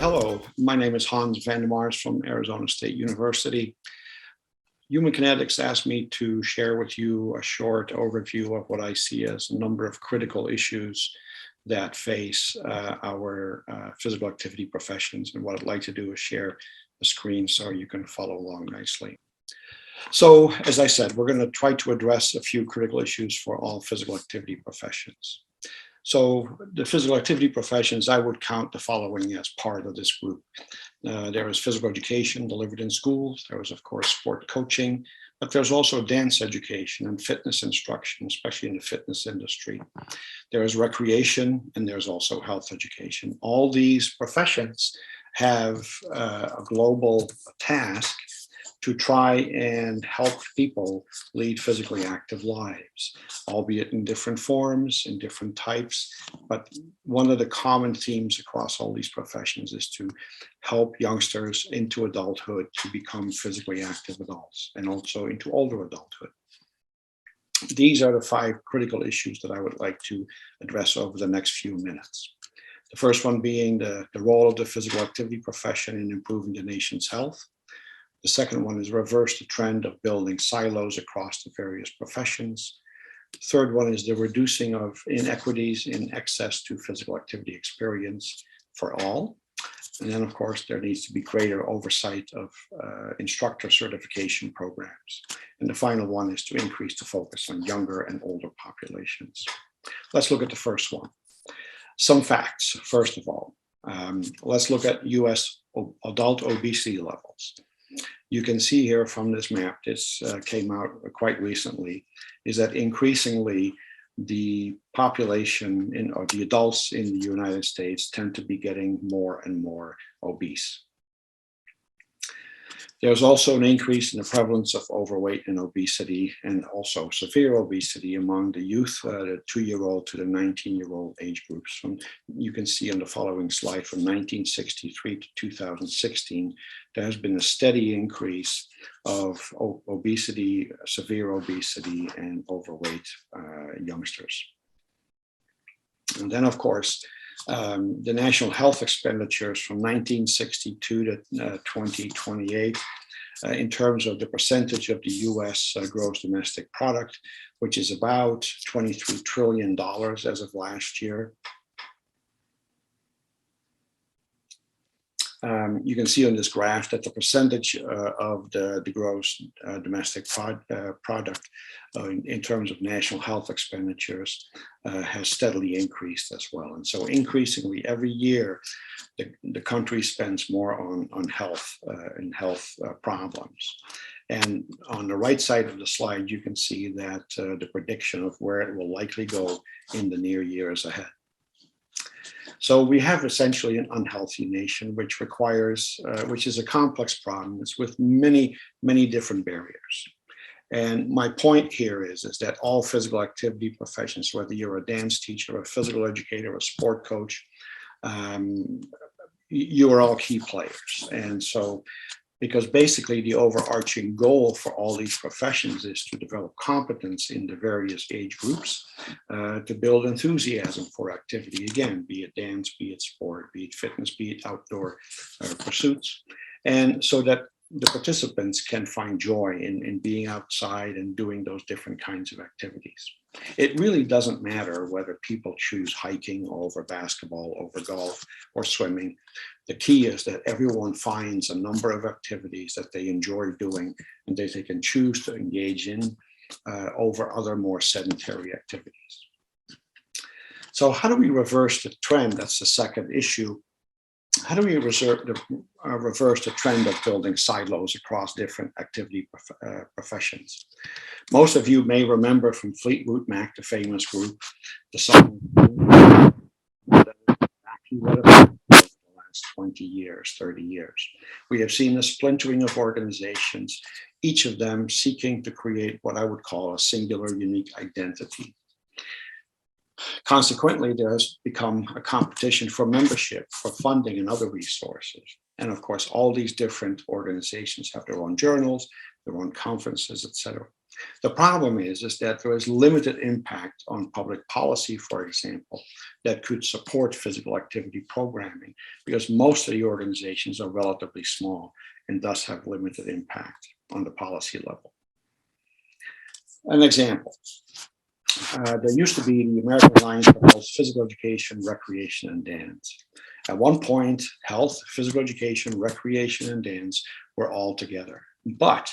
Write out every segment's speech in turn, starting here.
Hello, my name is Hans van Mars from Arizona State University. Human Kinetics asked me to share with you a short overview of what I see as a number of critical issues that face our physical activity professions. And what I'd like to do is share the screen so you can follow along nicely. So, as I said, we're going to try to address a few critical issues for all physical activity professions. So the physical activity professions, I would count the following as part of this group. There is physical education delivered in schools. There is, of course, sport coaching, but there's also dance education and fitness instruction, especially in the fitness industry. There is recreation, and there's also health education. All these professions have a global task to try and help people lead physically active lives, albeit in different forms, in different types. But one of the common themes across all these professions is to help youngsters into adulthood to become physically active adults, and also into older adulthood. These are the 5 critical issues that I would like to address over the next few minutes. The first one being the role of the physical activity profession in improving the nation's health. The second one is reverse the trend of building silos across the various professions. The third one is the reducing of inequities in access to physical activity experience for all. And then, of course, there needs to be greater oversight of instructor certification programs. And the final one is to increase the focus on younger and older populations. Let's look at the first one. Some facts, first of all. Let's look at US adult obesity levels. You can see here from this map, this came out quite recently, is that increasingly the population or the adults in the United States tend to be getting more and more obese. There's also an increase in the prevalence of overweight and obesity, and also severe obesity among the youth, the 2-year-old to the 19-year-old age groups. You can see on the following slide from 1963 to 2016, there has been a steady increase of obesity, severe obesity, and overweight youngsters. And then, of course, the national health expenditures from 1962 to 2028 in terms of the percentage of the US gross domestic product, which is about $23 trillion as of last year. You can see on this graph that the percentage of the gross domestic product in terms of national health expenditures has steadily increased as well. And so increasingly every year, the country spends more on health and health problems. And on the right side of the slide, you can see that the prediction of where it will likely go in the near years ahead. So we have essentially an unhealthy nation, which requires, which is a complex problem. It's with many, many different barriers. And my point here is that all physical activity professions, whether you're a dance teacher, a physical educator, a sport coach, you are all key players. And so, because basically the overarching goal for all these professions is to develop competence in the various age groups, to build enthusiasm for activity, again, be it dance, be it sport, be it fitness, be it outdoor pursuits. And so that the participants can find joy in being outside and doing those different kinds of activities. It really doesn't matter whether people choose hiking over basketball, over golf, or swimming. The key is that everyone finds a number of activities that they enjoy doing and that they can choose to engage in over other more sedentary activities. So how do we reverse the trend? That's the second issue. How do we reverse the trend of building silos across different activity professions? Most of you may remember from Fleetwood Mac, the famous group, the song that exactly what it was the last 20 years, 30 years. We have seen a splintering of organizations, each of them seeking to create what I would call a singular, unique identity. Consequently, there has become a competition for membership, for funding, and other resources. And of course, all these different organizations have their own journals, their own conferences, etc. The problem is that there is limited impact on public policy, for example, that could support physical activity programming, because most of the organizations are relatively small and thus have limited impact on the policy level. An example, there used to be the American Alliance for Health, Physical Education, Recreation, and Dance. At one point, health, physical education, recreation, and dance were all together. But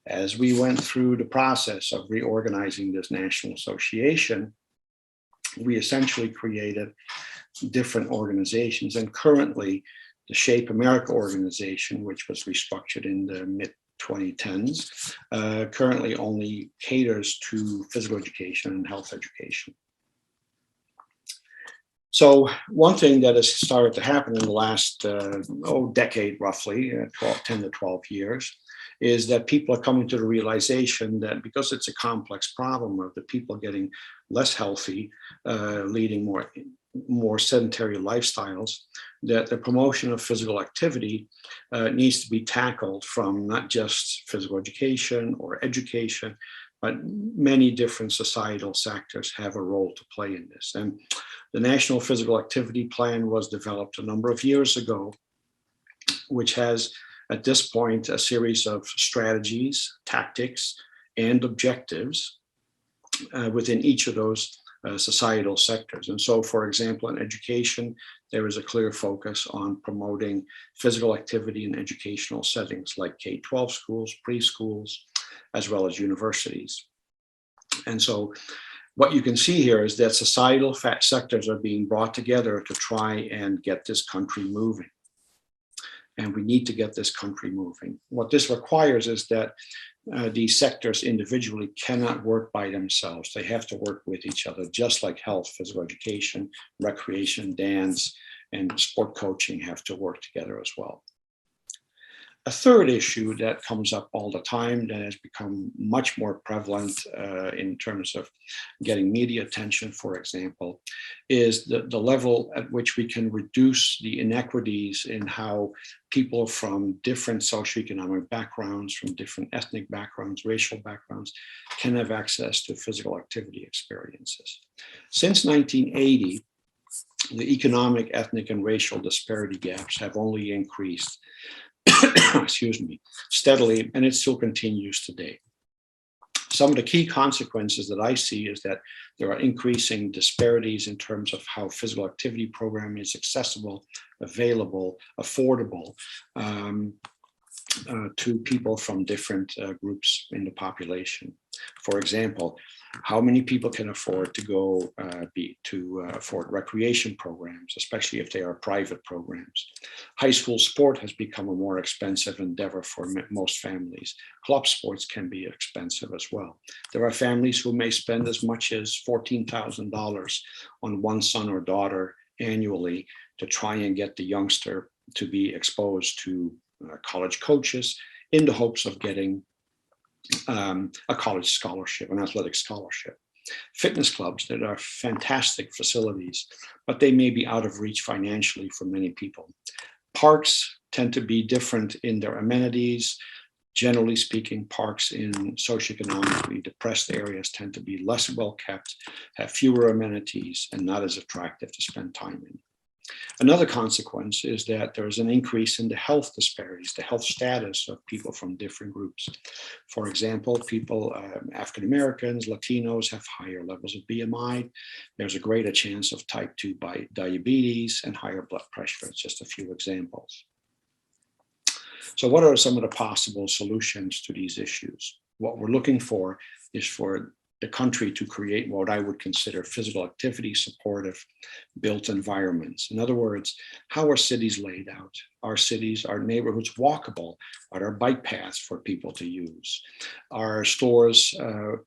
as we went through the process of reorganizing this national association, we essentially created different organizations. And currently, the Shape America organization, which was restructured in the mid-2010s, currently only caters to physical education and health education. So one thing that has started to happen in the last decade, roughly 10 to 12 years, is that people are coming to the realization that because it's a complex problem of the people getting less healthy, leading more sedentary lifestyles, that the promotion of physical activity needs to be tackled from not just physical education or education, but many different societal sectors have a role to play in this. And the National Physical Activity Plan was developed a number of years ago, which has at this point a series of strategies, tactics, and objectives within each of those societal sectors. And so, for example, in education, there is a clear focus on promoting physical activity in educational settings like K-12 schools, preschools, as well as universities. And so what you can see here is that societal sectors are being brought together to try and get this country moving. And we need to get this country moving. What this requires is that these sectors individually cannot work by themselves. They have to work with each other, just like health, physical education, recreation, dance, and sport coaching have to work together as well. A third issue that comes up all the time that has become much more prevalent in terms of getting media attention, for example, is the level at which we can reduce the inequities in how people from different socioeconomic backgrounds, from different ethnic backgrounds, racial backgrounds, can have access to physical activity experiences. Since 1980, the economic, ethnic, and racial disparity gaps have only increased excuse me, steadily, and it still continues today. Some of the key consequences that I see is that there are increasing disparities in terms of how physical activity programming is accessible, available, affordable to people from different groups in the population. For example, how many people can afford to go afford recreation programs, especially if they are private programs? High school sport has become a more expensive endeavor for most families. Club sports can be expensive as well. There are families who may spend as much as $14,000 on one son or daughter annually to try and get the youngster to be exposed to college coaches in the hopes of getting a college scholarship, an athletic scholarship. Fitness clubs that are fantastic facilities, but they may be out of reach financially for many people. Parks tend to be different in their amenities. Generally speaking, parks in socioeconomically depressed areas tend to be less well kept, have fewer amenities, and not as attractive to spend time in. Another consequence is that there's an increase in the health disparities, the health status of people from different groups. For example, African Americans, Latinos have higher levels of BMI. There's a greater chance of type 2 diabetes and higher blood pressure. It's just a few examples. So what are some of the possible solutions to these issues? What we're looking for is for the country to create what I would consider physical activity supportive built environments. In other words, how are cities laid out? Are cities, are neighborhoods walkable? Are there bike paths for people to use? Are stores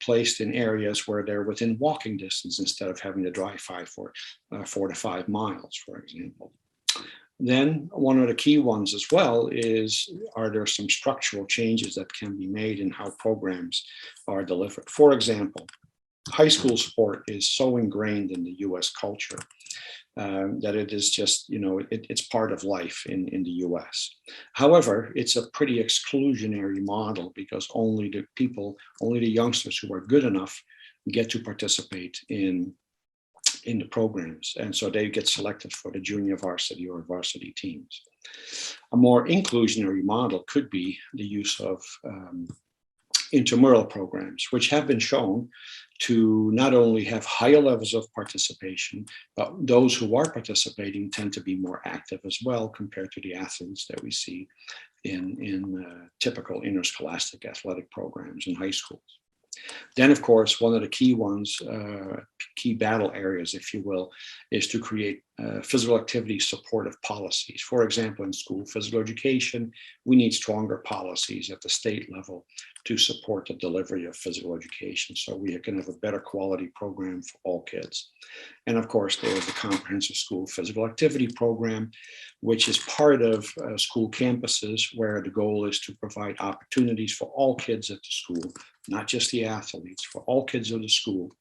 placed in areas where they're within walking distance instead of having to drive 4 to 5 miles, for example? Then one of the key ones as well is, are there some structural changes that can be made in how programs are delivered? For example, high school sport is so ingrained in the US culture that it is just, it's part of life in the US. However, it's a pretty exclusionary model because only the youngsters who are good enough get to participate in in the programs. And so they get selected for the junior varsity or varsity teams. A more inclusionary model could be the use of intramural programs, which have been shown to not only have higher levels of participation, but those who are participating tend to be more active as well compared to the athletes that we see in typical interscholastic athletic programs in high schools. Then, of course, one of the key ones, key battle areas, if you will, is to create physical activity supportive policies. For example, in school physical education, we need stronger policies at the state level to support the delivery of physical education so we can have a better quality program for all kids. And of course, there's the comprehensive school physical activity program, which is part of school campuses where the goal is to provide opportunities for all kids at the school, not just the athletes, for all kids of the school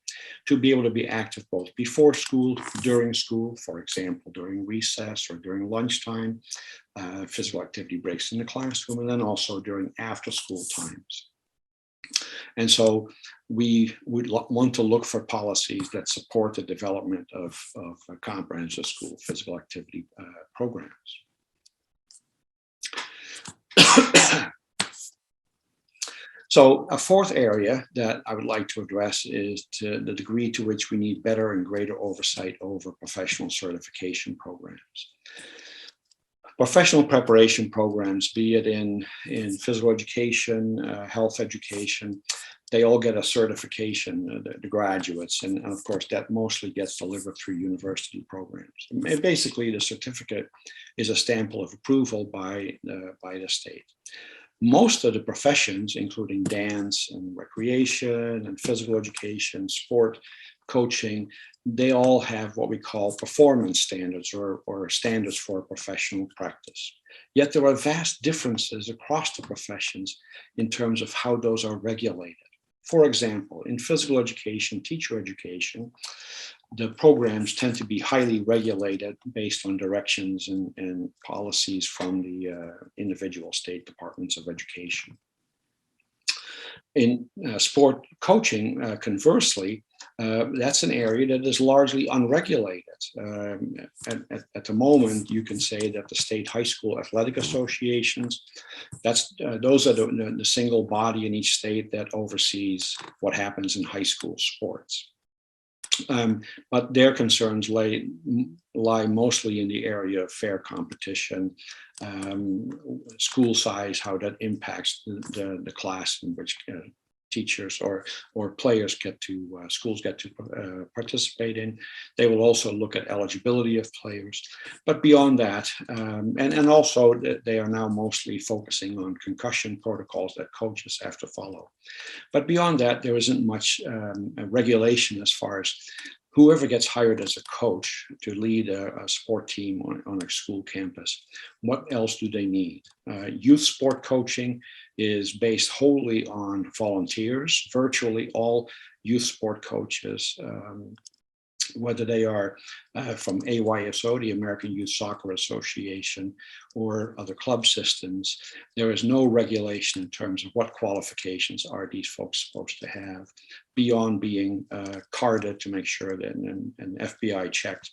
to be able to be active both before school, during school, for example, during recess or during lunchtime, physical activity breaks in the classroom, and then also during after school times. And so we would want to look for policies that support the development of comprehensive school physical activity programs. So a fourth area that I would like to address is the degree to which we need better and greater oversight over professional certification programs. Professional preparation programs, be it in physical education, health education, they all get a certification, the graduates, and of course that mostly gets delivered through university programs. And basically, the certificate is a stamp of approval by the state. Most of the professions, including dance and recreation and physical education, sport, coaching, they all have what we call performance standards or standards for professional practice. Yet there are vast differences across the professions in terms of how those are regulated. For example, in physical education, teacher education, the programs tend to be highly regulated based on directions and policies from the individual state departments of education. In sport coaching, conversely, that's an area that is largely unregulated. At the moment, you can say that the state high school athletic associations, those are the single body in each state that oversees what happens in high school sports. But their concerns lie mostly in the area of fair competition, school size, how that impacts the class in which teachers or players schools get to participate in. They will also look at eligibility of players. But beyond that, and also they are now mostly focusing on concussion protocols that coaches have to follow. But beyond that, there isn't much regulation as far as whoever gets hired as a coach to lead a sport team on a school campus, what else do they need? Youth sport coaching is based wholly on volunteers. Virtually all youth sport coaches, whether they are from AYSO, the American Youth Soccer Association, or other club systems, there is no regulation in terms of what qualifications are these folks supposed to have beyond being carded to make sure that and FBI checked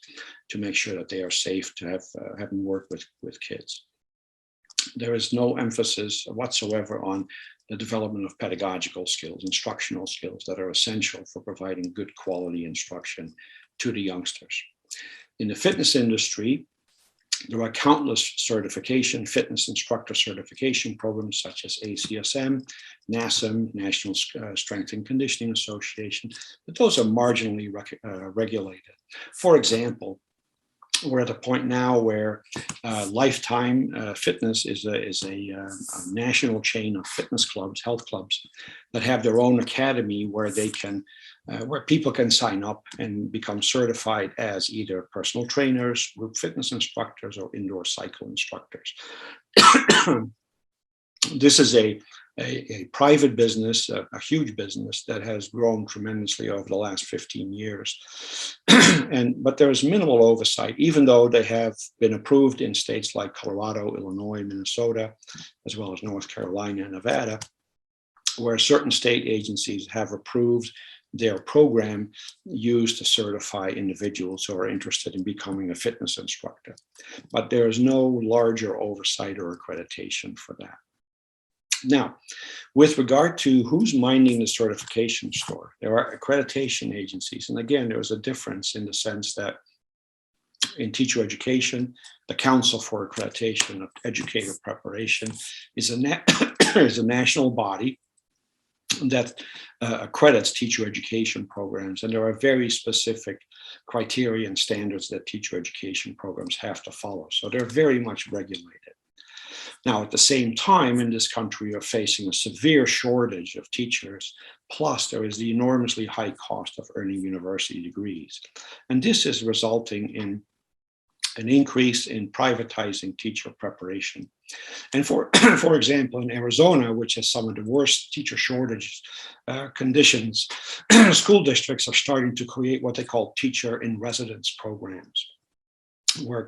to make sure that they are safe to have having worked with kids. There is no emphasis whatsoever on the development of pedagogical skills, instructional skills that are essential for providing good quality instruction to the youngsters. In the fitness industry, there are countless fitness instructor certification programs such as ACSM, NASM, National Strength and Conditioning Association, but those are marginally regulated. For example, we're at a point now where Lifetime Fitness is a national chain of fitness clubs, health clubs, that have their own academy where they can, where people can sign up and become certified as either personal trainers, group fitness instructors, or indoor cycle instructors. This is a private business, a huge business that has grown tremendously over the last 15 years. But there is minimal oversight, even though they have been approved in states like Colorado, Illinois, Minnesota, as well as North Carolina and Nevada, where certain state agencies have approved their program used to certify individuals who are interested in becoming a fitness instructor. But there is no larger oversight or accreditation for that. Now, with regard to who's minding the certification store, there are accreditation agencies. And again, there was a difference in the sense that in teacher education, the Council for Accreditation of Educator Preparation is a national body that accredits teacher education programs. And there are very specific criteria and standards that teacher education programs have to follow. So they're very much regulated. Now, at the same time, in this country, we're facing a severe shortage of teachers, plus there is the enormously high cost of earning university degrees. And this is resulting in an increase in privatizing teacher preparation. And for example, in Arizona, which has some of the worst teacher shortage conditions, school districts are starting to create what they call teacher in residence programs, where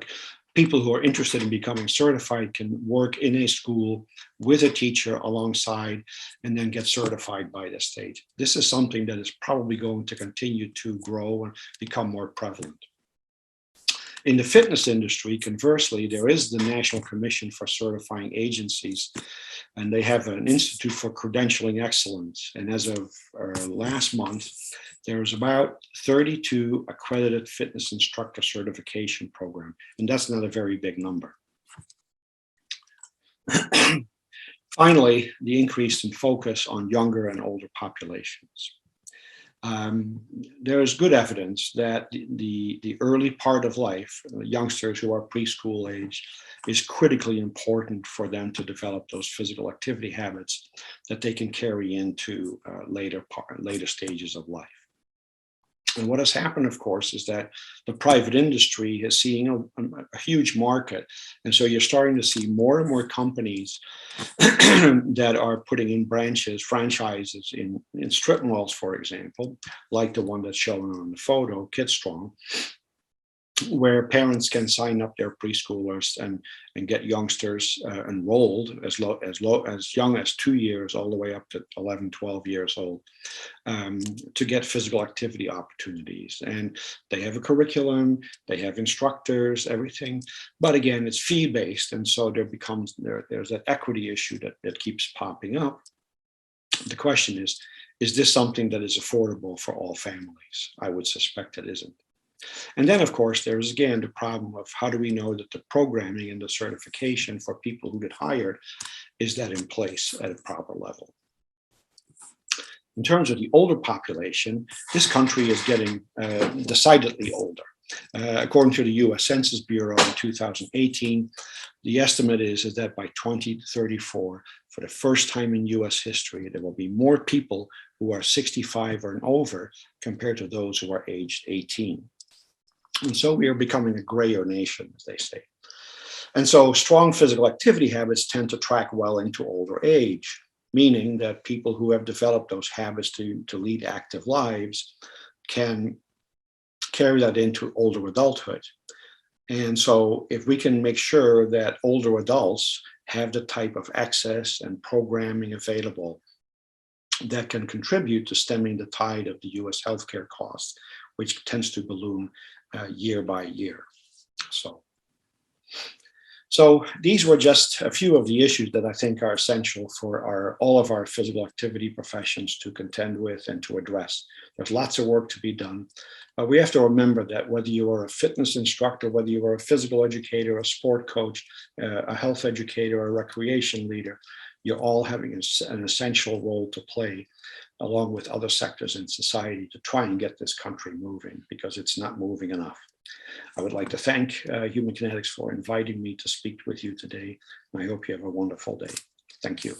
people who are interested in becoming certified can work in a school with a teacher alongside and then get certified by the state. This is something that is probably going to continue to grow and become more prevalent. In the fitness industry, conversely, there is the National Commission for Certifying Agencies, and they have an Institute for Credentialing Excellence. And as of last month, there was about 32 accredited fitness instructor certification program, and that's not a very big number. Finally, the increase in focus on younger and older populations. There is good evidence that the early part of life, youngsters who are preschool age, is critically important for them to develop those physical activity habits that they can carry into later stages of life. And what has happened, of course, is that the private industry is seeing a huge market. And so you're starting to see more and more companies that are putting in franchises in strip malls, for example, like the one that's shown on the photo, KidStrong, where parents can sign up their preschoolers and get youngsters enrolled as young as 2 years all the way up to 11, 12 years old to get physical activity opportunities. And they have a curriculum, they have instructors, everything. But again, it's fee-based. And so there's that equity issue that keeps popping up. The question is this something that is affordable for all families? I would suspect it isn't. And then, of course, there's again the problem of how do we know that the programming and the certification for people who get hired, is that in place at a proper level? In terms of the older population, this country is getting decidedly older. According to the US Census Bureau in 2018, the estimate is that by 2034, for the first time in US history, there will be more people who are 65 or over compared to those who are aged 18. And so we are becoming a grayer nation, as they say. And so strong physical activity habits tend to track well into older age, meaning that people who have developed those habits to lead active lives can carry that into older adulthood. And so if we can make sure that older adults have the type of access and programming available that can contribute to stemming the tide of the US healthcare costs, which tends to balloon year by year. So these were just a few of the issues that I think are essential for all of our physical activity professions to contend with and to address. There's lots of work to be done, but we have to remember that whether you are a fitness instructor, whether you are a physical educator, a sport coach, a health educator, a recreation leader, you're all having an essential role to play along with other sectors in society to try and get this country moving, because it's not moving enough. I would like to thank Human Kinetics for inviting me to speak with you today, and I hope you have a wonderful day. Thank you.